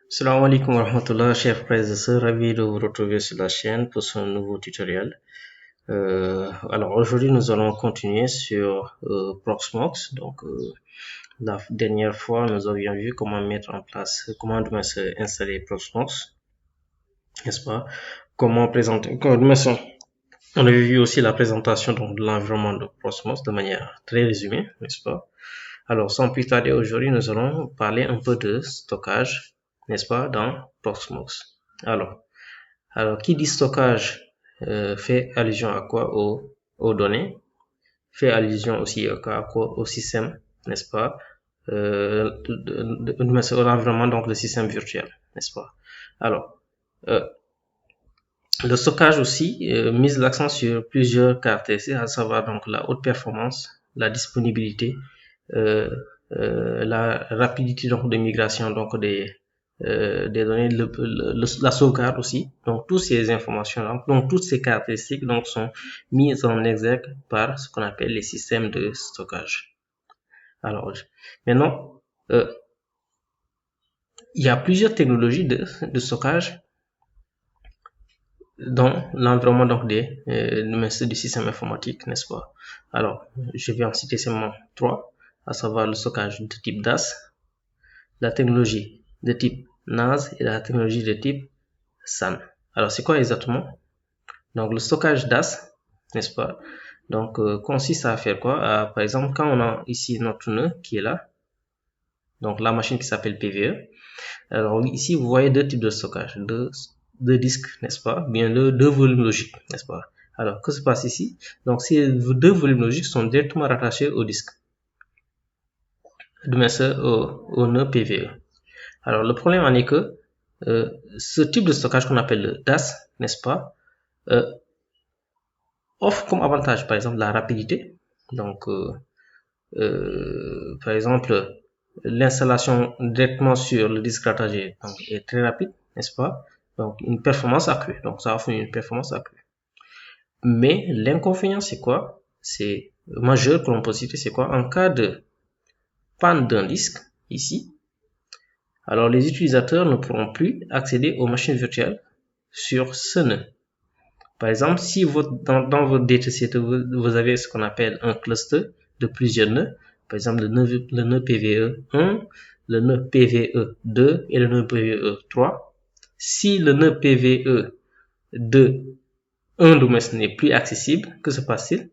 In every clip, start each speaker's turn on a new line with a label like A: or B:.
A: Salam alaikum wa rahmatullah, chers frères et sœurs, ravi de vous retrouver sur la chaîne pour ce nouveau tutoriel. Alors aujourd'hui nous allons continuer sur Proxmox. La dernière fois nous avions vu comment mettre en place, comment installer Proxmox, n'est-ce pas? Comment présenter, on avait vu aussi la présentation donc, de l'environnement de Proxmox de manière très résumée, n'est-ce pas? Alors, sans plus tarder, aujourd'hui, nous allons parler un peu de stockage, n'est-ce pas, dans Proxmox. Alors, qui dit stockage fait allusion à quoi? Aux données, fait allusion aussi à quoi? Au système, n'est-ce pas, l'environnement, donc le système virtuel, n'est-ce pas? Alors, euh, le stockage aussi mise l'accent sur plusieurs caractéristiques, à savoir donc la haute performance, la disponibilité, euh, la rapidité donc de migration donc des données, la sauvegarde aussi. Donc toutes ces informations, donc toutes ces caractéristiques donc sont mises en exergue par ce qu'on appelle les systèmes de stockage. Alors maintenant, il y a plusieurs technologies de stockage dans l'environnement donc du système informatique, n'est-ce pas? Alors, je vais en citer seulement trois, à savoir le stockage de type DAS, la technologie de type NAS et la technologie de type SAN. Alors, c'est quoi exactement? Donc, le stockage DAS, n'est-ce pas? Donc, consiste à faire quoi? Par exemple, quand on a ici notre nœud qui est là, donc la machine qui s'appelle PVE. Alors, ici, vous voyez deux types de stockage, deux disques, n'est-ce pas? Bien deux volumes logiques, n'est-ce pas? Alors, que se passe ici? Donc, ces deux volumes logiques sont directement rattachés au disque, au nœud PVE. Alors, le problème en est que ce type de stockage qu'on appelle le DAS, n'est-ce pas, offre comme avantage, par exemple, la rapidité. Donc, par exemple, l'installation directement sur le disque rattaché est très rapide, n'est-ce pas? Donc, une performance accrue. Donc, ça offre une performance accrue. Mais l'inconvénient, c'est quoi? C'est majeur que l'on peut citer, c'est quoi? En cas de panne d'un disque, ici, alors les utilisateurs ne pourront plus accéder aux machines virtuelles sur ce nœud. Par exemple, si dans votre dataset, vous avez ce qu'on appelle un cluster de plusieurs nœuds, par exemple le nœud PVE 1, le nœud PVE 2 et le nœud PVE 3. Si le nœud PVE 2, 1 n'est plus accessible, que se passe-t-il?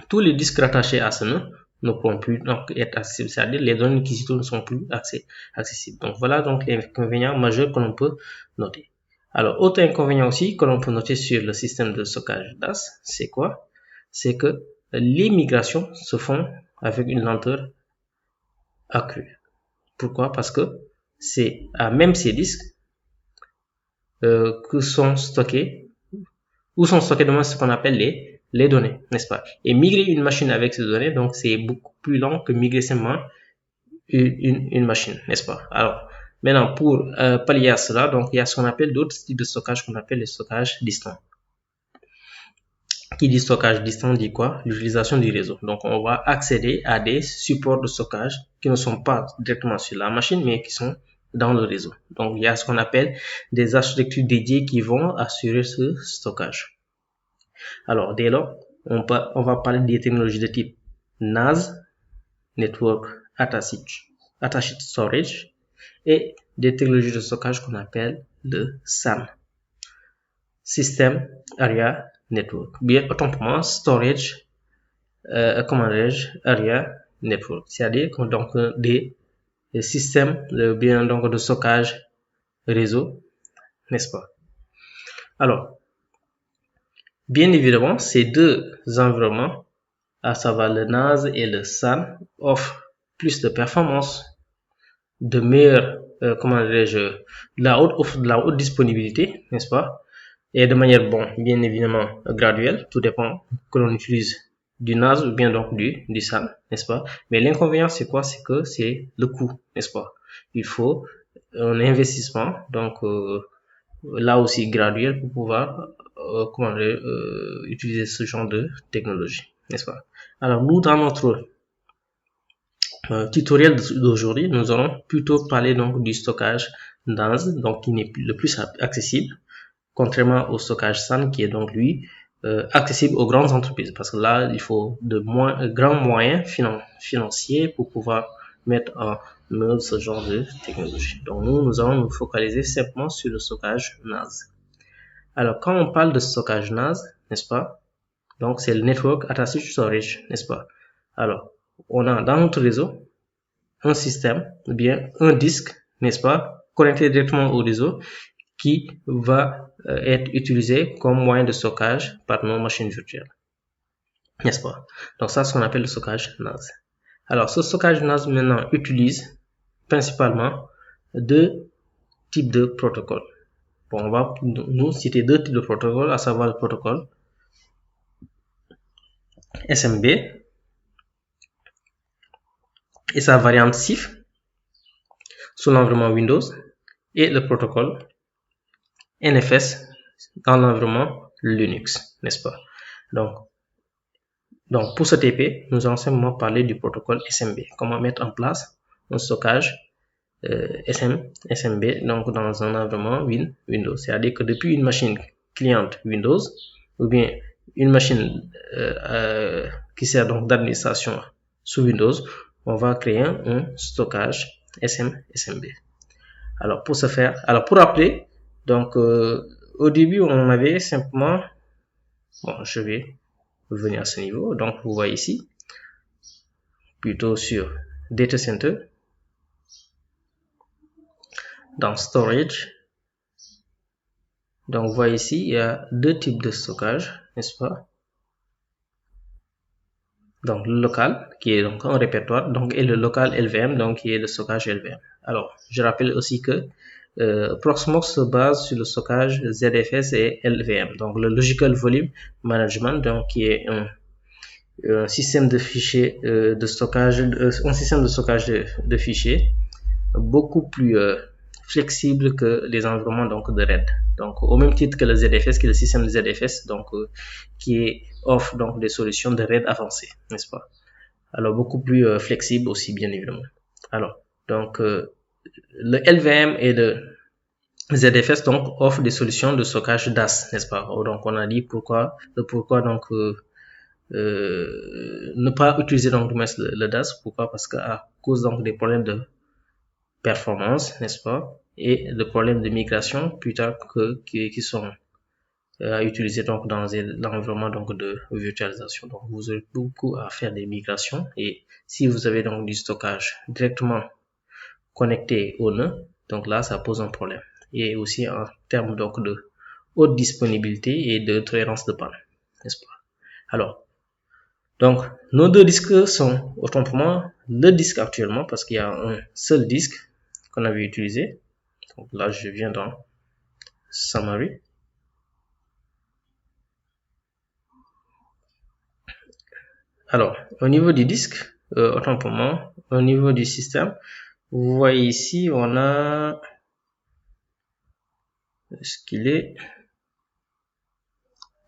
A: Tous les disques rattachés à ce nœud ne pourront plus donc être accessibles, c'est-à-dire les données qui s'y trouvent ne sont plus accessibles. Donc voilà donc les inconvénients majeurs que l'on peut noter. Alors, autre inconvénient aussi que l'on peut noter sur le système de stockage DAS, c'est quoi? C'est que les migrations se font avec une lenteur accrue. Pourquoi? Parce que c'est à même ces disques que sont stockés, ou sont stockés de ce qu'on appelle les données, n'est-ce pas? Et migrer une machine avec ces données, donc c'est beaucoup plus lent que migrer seulement une machine, n'est-ce pas? Alors, maintenant, pour pallier à cela, donc il y a ce qu'on appelle d'autres types de stockage qu'on appelle les stockages distants. Qui dit stockage distant dit quoi? L'utilisation du réseau. Donc, on va accéder à des supports de stockage qui ne sont pas directement sur la machine, mais qui sont dans le réseau. Donc, il y a ce qu'on appelle des architectures dédiées qui vont assurer ce stockage. Alors, dès lors, on va parler des technologies de type NAS, Network Attached Storage, et des technologies de stockage qu'on appelle le SAN, System Area Network. Bien autrement, Storage, Area Network, c'est-à-dire donc des systèmes bien donc de stockage réseau, n'est-ce pas? Alors, bien évidemment, ces deux environnements, à savoir le NAS et le SAN, offrent plus de performance, de meilleure, offre de la haute disponibilité, n'est-ce pas? Et de manière, bien évidemment, graduelle, tout dépend que l'on utilise du NAS ou bien donc du SAN, n'est-ce pas? Mais l'inconvénient, c'est quoi? C'est que c'est le coût, n'est-ce pas? Il faut un investissement, donc là aussi graduel pour pouvoir utiliser ce genre de technologie, n'est-ce pas? Alors nous, dans notre tutoriel d'aujourd'hui, nous allons plutôt parler donc du stockage NAS, donc qui n'est le plus accessible, contrairement au stockage SAN qui est donc lui accessible aux grandes entreprises, parce que là il faut de grands moyens financiers pour pouvoir mettre en œuvre ce genre de technologie. Donc nous allons nous focaliser simplement sur le stockage NAS. Alors quand on parle de stockage NAS, n'est-ce pas, donc c'est le Network Attached Storage, n'est-ce pas. Alors on a dans notre réseau un système ou bien un disque, n'est-ce pas, connecté directement au réseau qui va être utilisé comme moyen de stockage par nos machines virtuelles, n'est-ce pas. Donc ça, c'est ce qu'on appelle le stockage NAS. Alors ce stockage NAS maintenant utilise principalement deux types de protocoles. Bon, on va nous citer deux types de protocoles, à savoir le protocole SMB et sa variante CIF sous l'environnement Windows, et le protocole NFS dans l'environnement Linux, n'est-ce pas. Donc pour ce TP, nous allons simplement parler du protocole SMB, comment mettre en place un stockage SMB donc dans un environnement Windows, c'est-à-dire que depuis une machine cliente Windows ou bien une machine qui sert donc d'administration sous Windows, on va créer un stockage SMB. Alors pour ce faire, pour rappeler, donc au début on avait simplement, bon, je vais revenir à ce niveau, donc vous voyez ici plutôt sur Data Center, dans Storage. Donc vous voyez ici il y a deux types de stockage, n'est-ce pas. Donc le local qui est donc un répertoire, donc, et le local LVM, donc qui est le stockage LVM. Alors je rappelle aussi que Proxmox se base sur le stockage ZFS et LVM, donc le Logical Volume Management, donc qui est un système de fichiers de stockage, un système de stockage de fichiers beaucoup plus flexible que les environnements donc de RAID. Donc au même titre que le ZFS, qui est le système de ZFS, donc qui offre donc des solutions de RAID avancées, n'est-ce pas. Alors beaucoup plus flexible aussi, bien évidemment. Alors donc le LVM et le ZFS donc offre des solutions de stockage DAS, n'est-ce pas. Donc on a dit pourquoi donc ne pas utiliser donc le DAS. Pourquoi? Parce qu'à cause donc des problèmes de performance, n'est-ce pas, et le problème de migration plus tard qui sont à utiliser donc dans l'environnement donc de virtualisation. Donc vous aurez beaucoup à faire des migrations, et si vous avez donc du stockage directement connecté au nœud, donc là ça pose un problème, et aussi en termes donc de haute disponibilité et de tolérance de panne, n'est-ce pas. Alors donc nos deux disques sont autant pour moi le disque actuellement, parce qu'il y a un seul disque qu'on avait utilisé. Donc là je viens dans Summary. Alors au niveau du disque, autant pour moi, au niveau du système, vous voyez ici on a ce qu'il est.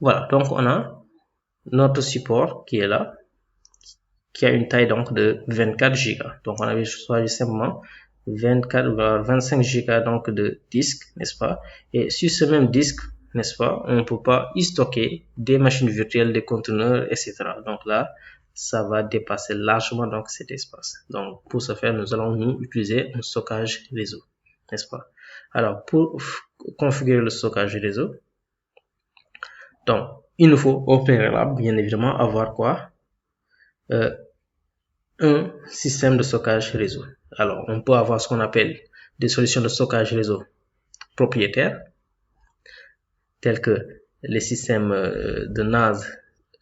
A: Voilà, donc on a notre support qui est là, qui a une taille donc de 24 Go. Donc on avait choisi simplement 24 ou 25 Go donc de disque, n'est-ce pas. Et sur ce même disque, n'est-ce pas, on ne peut pas y stocker des machines virtuelles, des conteneurs, etc. Donc là, ça va dépasser largement donc cet espace. Donc pour ce faire, nous allons nous utiliser un stockage réseau, n'est-ce pas. Alors pour configurer le stockage réseau, donc il nous faut au préalable bien évidemment avoir quoi, un système de stockage réseau. Alors on peut avoir ce qu'on appelle des solutions de stockage réseau propriétaires, tels que les systèmes de NAS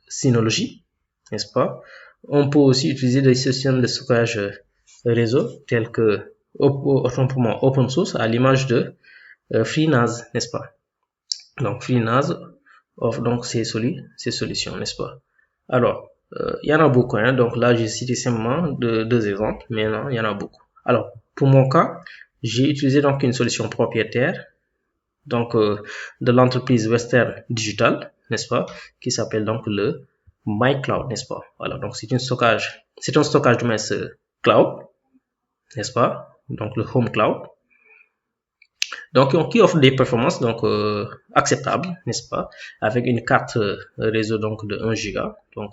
A: Synology, n'est-ce pas. On peut aussi utiliser des systèmes de stockage réseau tels que open source, à l'image de FreeNAS, n'est-ce pas. Donc FreeNAS offre donc ces solutions, n'est-ce pas. Alors il y en a beaucoup, hein. Donc là j'ai cité simplement deux exemples, mais non, il y en a beaucoup. Alors pour mon cas, j'ai utilisé donc une solution propriétaire, donc de l'entreprise Western Digital, n'est-ce pas, qui s'appelle donc le MyCloud, n'est-ce pas. Voilà, donc c'est un stockage de cloud, n'est-ce pas, donc le Home Cloud, Donc, qui offre des performances donc acceptables, n'est-ce pas, avec une carte réseau donc de 1 giga, donc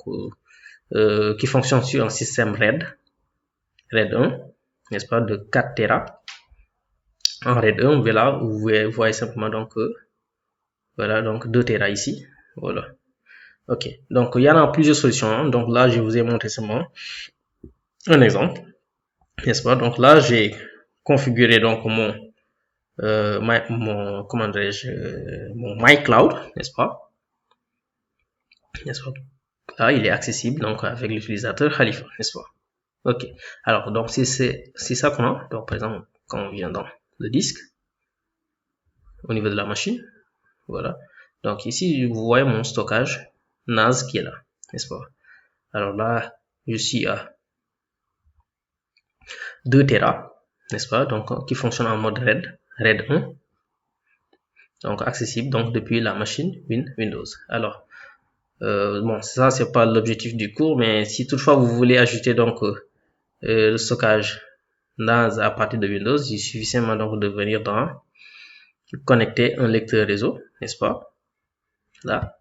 A: qui fonctionne sur un système RAID 1, n'est-ce pas, de 4 Tera. En RAID 1, voilà, vous voyez simplement donc voilà, donc 2 Tera ici, voilà. Ok, donc il y en a plusieurs solutions, hein. Donc là je vous ai montré seulement un exemple, n'est-ce pas. Donc là j'ai configuré donc mon comment dirais-je, mon MyCloud, n'est-ce pas, là il est accessible donc avec l'utilisateur Khalifa, n'est-ce pas. Ok, alors donc c'est ça qu'on a. Donc par exemple quand on vient dans le disque au niveau de la machine, voilà, donc ici vous voyez mon stockage NAS qui est là, n'est-ce pas. Alors là je suis à 2 Tera, n'est-ce pas, donc qui fonctionne en mode RAID 1, donc accessible donc depuis la machine Windows. Alors bon, ça c'est pas l'objectif du cours, mais si toutefois vous voulez ajouter donc le stockage NAS à partir de Windows, il suffit simplement donc de venir dans connecter un lecteur réseau, n'est-ce pas, là,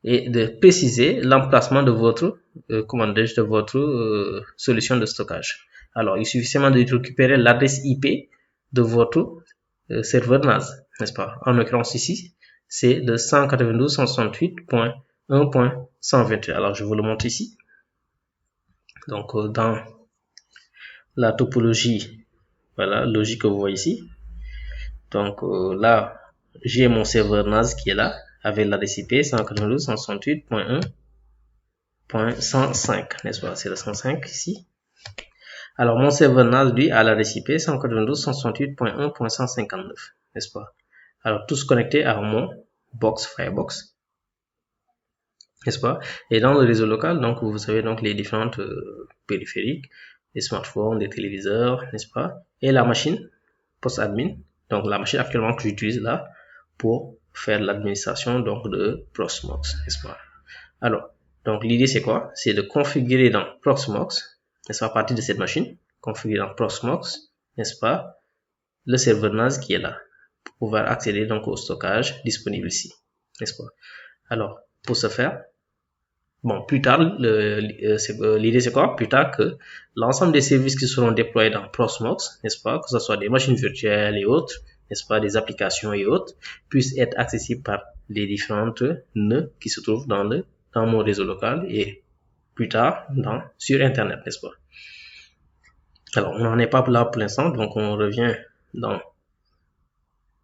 A: et de préciser l'emplacement de votre de votre solution de stockage. Alors il suffit simplement de récupérer l'adresse IP de votre serveur NAS, n'est-ce pas. En l'occurrence ici c'est de 192.168.1.128. alors je vous le montre ici. Donc dans la topologie, voilà, logique que vous voyez ici, donc là j'ai mon serveur NAS qui est là avec l'adresse IP 192.168.1.105, n'est-ce pas, c'est le 105 ici. Alors mon serveur NAS lui a l'adresse IP 192.168.1.159, n'est-ce pas. Alors tous connectés à mon box Firebox, n'est-ce pas. Et dans le réseau local, donc vous avez donc les différentes périphériques, les smartphones, les téléviseurs, n'est-ce pas, et la machine post-admin, donc la machine actuellement que j'utilise là pour faire l'administration donc de Proxmox, n'est-ce pas. Alors donc l'idée c'est quoi, c'est de configurer dans Proxmox, n'est-ce pas, à partir de cette machine, configurer dans Proxmox, n'est-ce pas, le serveur NAS qui est là pour pouvoir accéder donc au stockage disponible ici, n'est-ce pas. Alors pour ce faire, bon, plus tard, l'idée c'est quoi? Plus tard que l'ensemble des services qui seront déployés dans Proxmox, n'est-ce pas, que ce soit des machines virtuelles et autres, n'est-ce pas, des applications et autres, puissent être accessibles par les différentes nœuds qui se trouvent dans mon réseau local et plus tard sur Internet, n'est-ce pas. Alors, on n'en est pas là pour l'instant, donc on revient dans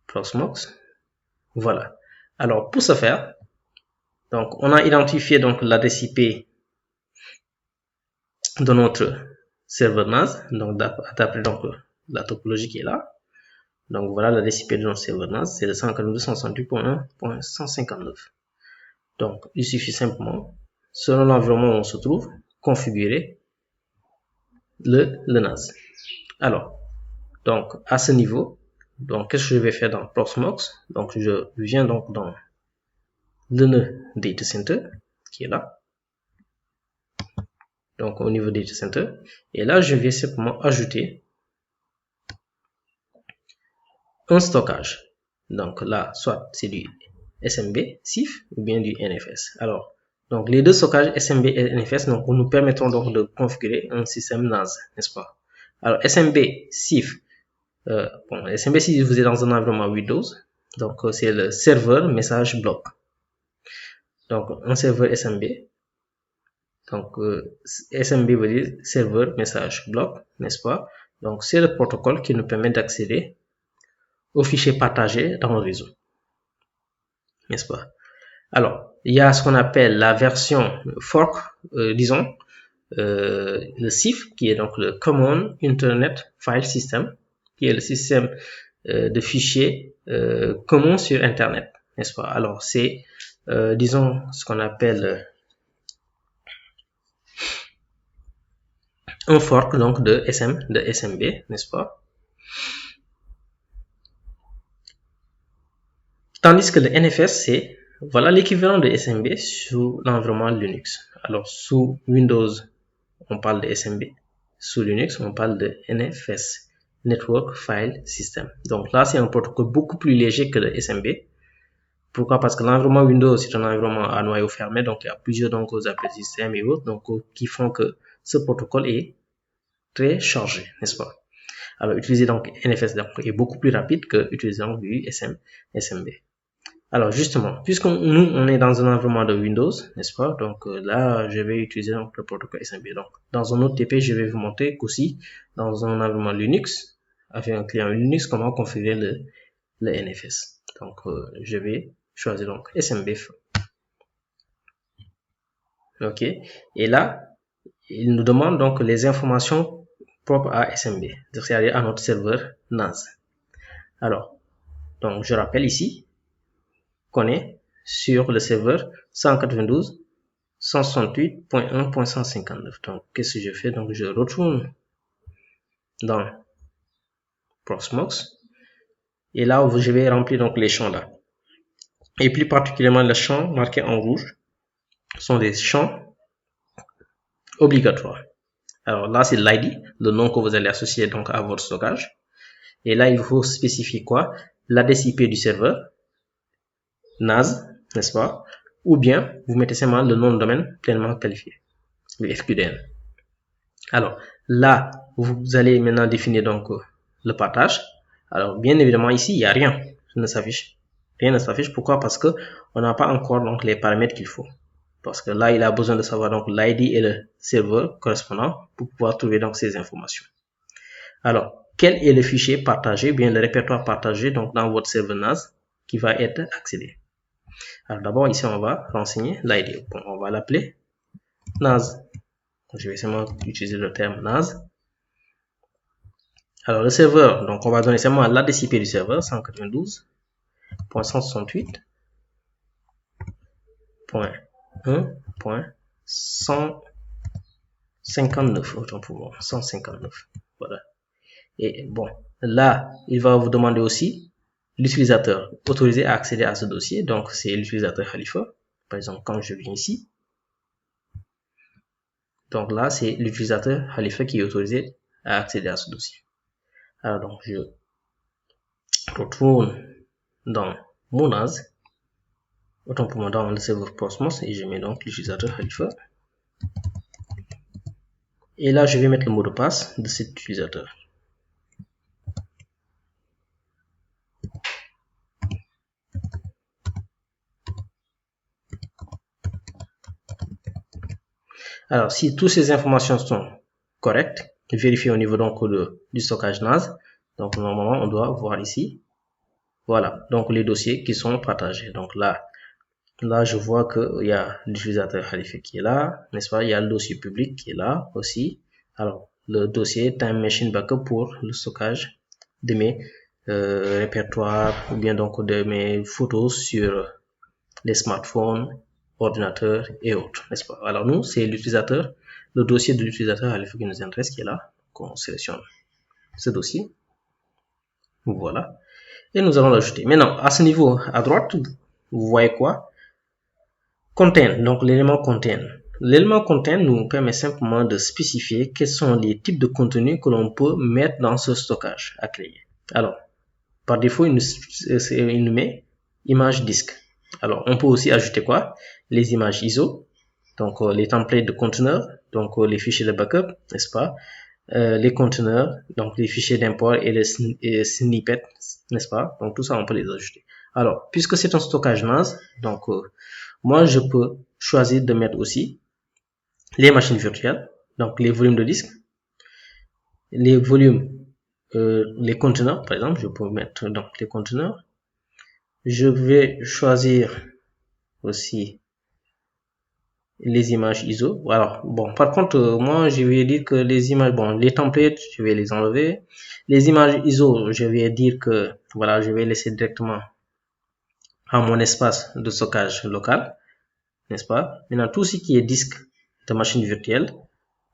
A: Proxmox. Voilà. Alors, pour ce faire, donc on a identifié donc l'adresse IP de notre serveur NAS, donc d'après donc la topologie qui est là. Donc voilà l'adresse IP de notre serveur NAS, c'est le 192.168.1.159. Donc il suffit simplement, selon l'environnement où on se trouve, configurer le NAS. Alors, donc à ce niveau, donc qu'est-ce que je vais faire dans Proxmox? Donc je viens donc dans le nœud Data Center qui est là. Donc au niveau Data Center, et là je vais simplement ajouter un stockage. Donc là, soit c'est du SMB CIF ou bien du NFS. Alors, donc les deux stockages SMB et NFS donc, nous permettront donc de configurer un système NAS, n'est-ce pas. Alors SMB CIF, bon, SMB CIF vous êtes dans un environnement Windows, donc c'est le serveur message block. Donc un serveur SMB, donc SMB veut dire serveur message block, n'est-ce pas. Donc c'est le protocole qui nous permet d'accéder aux fichiers partagés dans le réseau, n'est-ce pas. Alors il y a ce qu'on appelle la version fork, disons le CIF qui est donc le Common Internet File System, qui est le système de fichiers commun sur Internet, n'est-ce pas. Alors c'est disons ce qu'on appelle un fork donc de SMB, n'est-ce pas. Tandis que le NFS c'est voilà l'équivalent de SMB sous l'environnement Linux. Alors sous Windows on parle de SMB, sous Linux on parle de NFS. Network File System. Donc là, c'est un protocole beaucoup plus léger que le SMB. Pourquoi? Parce que l'environnement Windows, c'est un environnement à noyau fermé, donc il y a plusieurs appels système et autres, donc qui font que ce protocole est très chargé, n'est-ce pas? Alors, utiliser donc NFS est beaucoup plus rapide que utiliser du SMB. Alors, justement, puisque nous, on est dans un environnement de Windows, n'est-ce pas? Donc là, je vais utiliser donc le protocole SMB. Donc, dans un autre TP, je vais vous montrer qu'aussi, dans un environnement Linux, avec un client Linux, comment configurer le NFS. Donc, je vais choisir donc SMB. OK. Et là, il nous demande donc les informations propres à SMB, c'est-à-dire à notre serveur NAS. Alors, donc je rappelle ici qu'on est sur le serveur 192.168.1.159. Donc, qu'est-ce que je fais? Donc, je retourne dans Proxmox et là, je vais remplir donc les champs là. Et plus particulièrement, les champs marqués en rouge sont des champs obligatoires. Alors là, c'est l'ID, le nom que vous allez associer donc à votre stockage. Et là, il faut spécifier quoi? L'adresse IP du serveur, NAS, n'est-ce pas? Ou bien, vous mettez seulement le nom de domaine pleinement qualifié, le FQDN. Alors, là, vous allez maintenant définir donc le partage. Alors, bien évidemment, ici, il n'y a rien qui ne s'affiche. Rien ne s'affiche. Pourquoi? Parce que on n'a pas encore donc les paramètres qu'il faut. Parce que là, il a besoin de savoir donc l'ID et le serveur correspondant pour pouvoir trouver donc ces informations. Alors, quel est le fichier partagé, bien le répertoire partagé donc dans votre serveur NAS qui va être accédé? Alors d'abord ici on va renseigner l'ID. Bon, on va l'appeler NAS. Je vais seulement utiliser le terme NAS. Alors le serveur, donc on va donner seulement l'adresse IP du serveur 192.168.1.159, autant pour moi, 159. Voilà. Et bon, là, il va vous demander aussi l'utilisateur autorisé à accéder à ce dossier. Donc, c'est l'utilisateur Khalifa. Par exemple, quand je viens ici, donc là, c'est l'utilisateur Khalifa qui est autorisé à accéder à ce dossier. Alors, donc, je retourne dans mon NAS, autant pour moi dans le serveur Proxmox, et je mets donc l'utilisateur Khalifa. Et là, je vais mettre le mot de passe de cet utilisateur. Alors, si toutes ces informations sont correctes, vérifiez au niveau donc du stockage NAS. Donc, normalement, on doit voir ici. Voilà, donc les dossiers qui sont partagés. Donc là, je vois qu'il y a l'utilisateur Khalifa qui est là, n'est-ce pas? Il y a le dossier public qui est là aussi. Alors, le dossier Time Machine Backup pour le stockage de mes répertoires ou bien donc de mes photos sur les smartphones, ordinateurs et autres, n'est-ce pas? Alors nous, c'est l'utilisateur, le dossier de l'utilisateur Khalifa qui nous intéresse qui est là. Donc, on sélectionne ce dossier. Voilà. Et nous allons l'ajouter. Maintenant, à ce niveau, à droite, vous voyez quoi? Contain, donc l'élément contain. L'élément contain nous permet simplement de spécifier quels sont les types de contenus que l'on peut mettre dans ce stockage à créer. Alors, par défaut, il nous met image disque. Alors, on peut aussi ajouter quoi? Les images ISO, donc les templates de conteneurs, donc les fichiers de backup, n'est-ce pas? Les conteneurs, donc les fichiers d'import et les snippets, n'est-ce pas? Donc tout ça, on peut les ajouter. Alors, puisque c'est un stockage NAS, donc moi, je peux choisir de mettre aussi les machines virtuelles, donc les volumes de disque, les volumes, les conteneurs, par exemple, je peux mettre donc les conteneurs. Je vais choisir aussi les images ISO. Alors, bon, par contre, moi, je vais dire que les images, bon, les templates, je vais les enlever. Les images ISO, je vais dire que, voilà, je vais laisser directement à mon espace de stockage local, n'est-ce pas? Maintenant, tout ce qui est disque de machine virtuelle,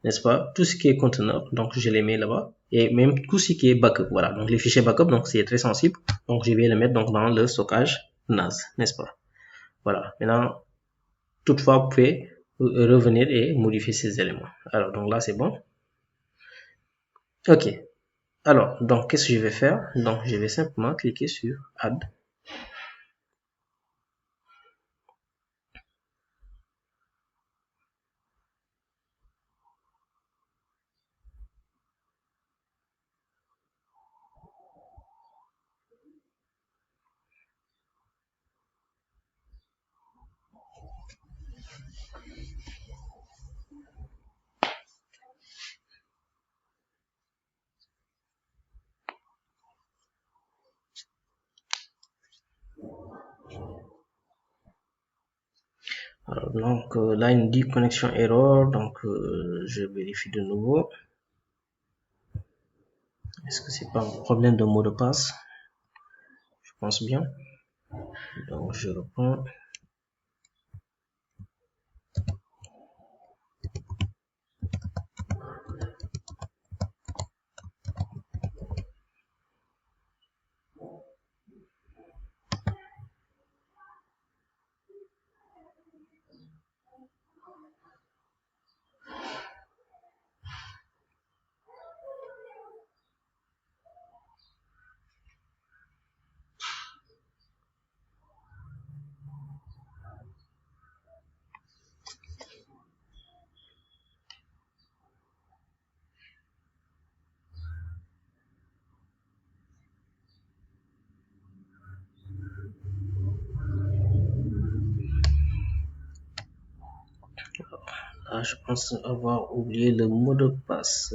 A: n'est-ce pas? Tout ce qui est conteneur, donc je les mets là-bas. Et même tout ce qui est backup, voilà. Donc les fichiers backup, donc c'est très sensible. Donc je vais le mettre donc dans le stockage NAS, n'est-ce pas? Voilà. Maintenant, toutefois, vous pouvez revenir et modifier ces éléments. Alors donc là, c'est bon. Ok. Alors, donc, qu'est-ce que je vais faire? Donc, je vais simplement cliquer sur Add. Alors, donc, là, il me dit connexion error. Donc, je vérifie de nouveau. Est-ce que c'est pas un problème de mot de passe? Je pense bien. Donc, je reprends. Ah, je pense avoir oublié le mot de passe.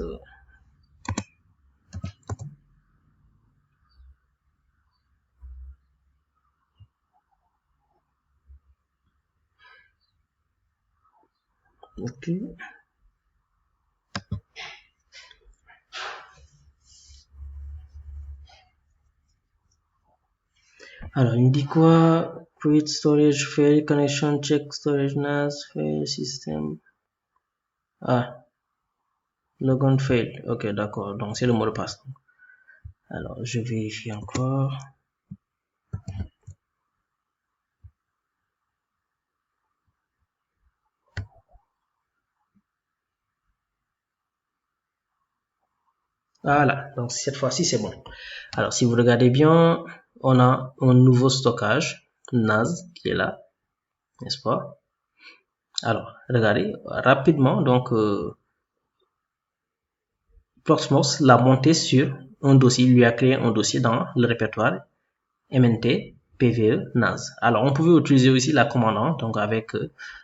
A: Ok. Alors, il me dit quoi? Create storage, fail connection, check storage NAS, fail system. Ah, logon fail. Ok, d'accord. Donc, c'est le mot de passe. Alors, je vérifie encore. Voilà. Donc, cette fois-ci, c'est bon. Alors, si vous regardez bien, on a un nouveau stockage NAS qui est là, n'est-ce pas? Alors, regardez rapidement. Donc, Proxmox l'a monté sur un dossier, il lui a créé un dossier dans le répertoire MNT PVE NAS. Alors, on pouvait utiliser aussi la commande, donc avec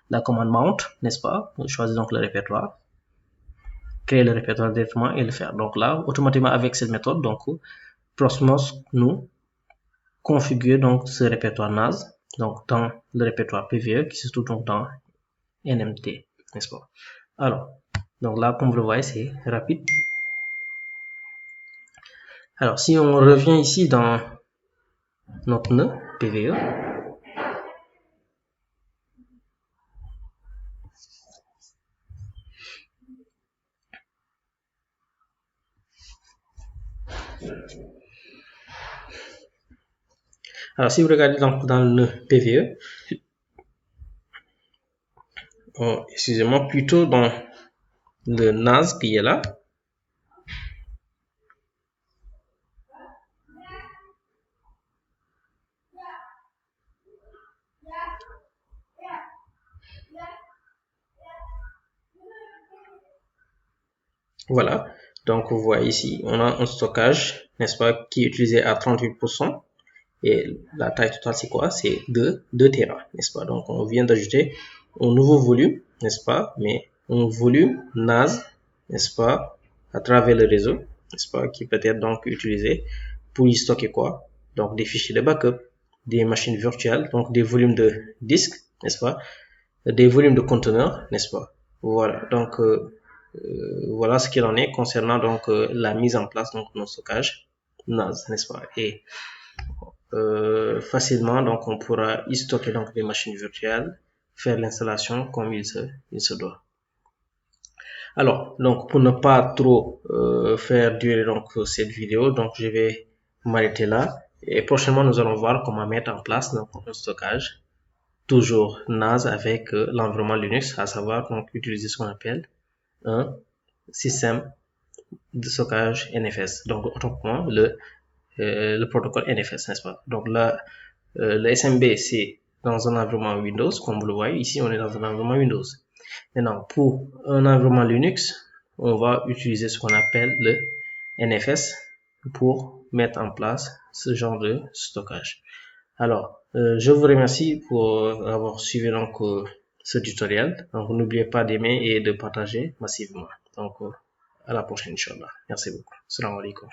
A: la commande mount, n'est-ce pas? Choisir donc le répertoire, créer le répertoire directement et le faire. Donc là, automatiquement avec cette méthode, donc Proxmox nous configure donc ce répertoire NAS, donc dans le répertoire PVE qui se trouve donc dans NMT, n'est-ce pas? Alors, donc là, comme vous le voyez, c'est rapide. Alors, si on revient ici dans notre nœud PVE, alors si vous regardez donc dans le nœud PVE, excusez-moi, plutôt dans le NAS qui est là, voilà. Donc vous voyez ici, on a un stockage, n'est-ce pas, qui est utilisé à 38%. Et la taille totale, c'est quoi? C'est 2 Tera, n'est-ce pas? Donc on vient d'ajouter un nouveau volume, n'est-ce pas? Mais un volume NAS, n'est-ce pas? À travers le réseau, n'est-ce pas? Qui peut être donc utilisé pour y stocker quoi? Donc des fichiers de backup, des machines virtuelles, donc des volumes de disques, n'est-ce pas? Des volumes de conteneurs, n'est-ce pas? Voilà. Donc voilà ce qu'il en est concernant donc la mise en place donc de nos stockages NAS, n'est-ce pas? Et facilement donc on pourra y stocker donc des machines virtuelles, faire l'installation comme il se doit. Alors donc pour ne pas trop faire durer donc cette vidéo, donc je vais m'arrêter là et prochainement nous allons voir comment mettre en place notre stockage toujours NAS avec l'environnement Linux, à savoir donc utiliser ce qu'on appelle un système de stockage NFS. Donc, automatiquement, le protocole NFS, n'est-ce pas? Donc là, le SMB, c'est dans un environnement Windows, comme vous le voyez. Ici, on est dans un environnement Windows. Maintenant, pour un environnement Linux, on va utiliser ce qu'on appelle le NFS pour mettre en place ce genre de stockage. Alors, je vous remercie pour avoir suivi donc ce tutoriel. Donc, n'oubliez pas d'aimer et de partager massivement. Donc, à la prochaine, Inch'Allah. Merci beaucoup. Salam alaikum.